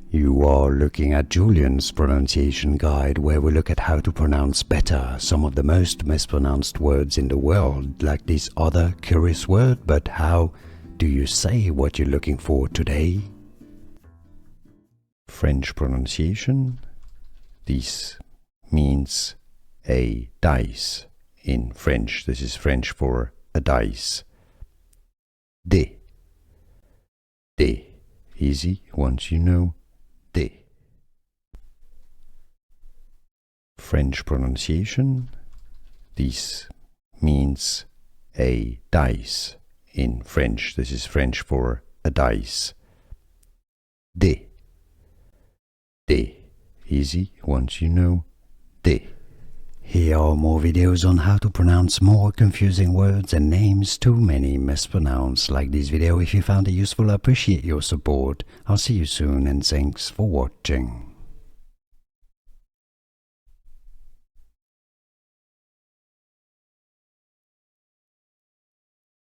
You are looking at Julian's pronunciation guide, where we look at how to pronounce better some of the most mispronounced words in the world, like this other curious word. But how do you say what you're looking for today? French pronunciation. This means a dice in French. This is French for a dice. Dé. Dé. Easy once you know. Dé. French pronunciation. This means a dice in French. This is French for a dice. Dé. Dé. Easy once you know. Dé. Here are more videos on how to pronounce more confusing words and names too many mispronounced. Like this video if you found it useful. I appreciate your support. I'll see you soon and thanks for watching.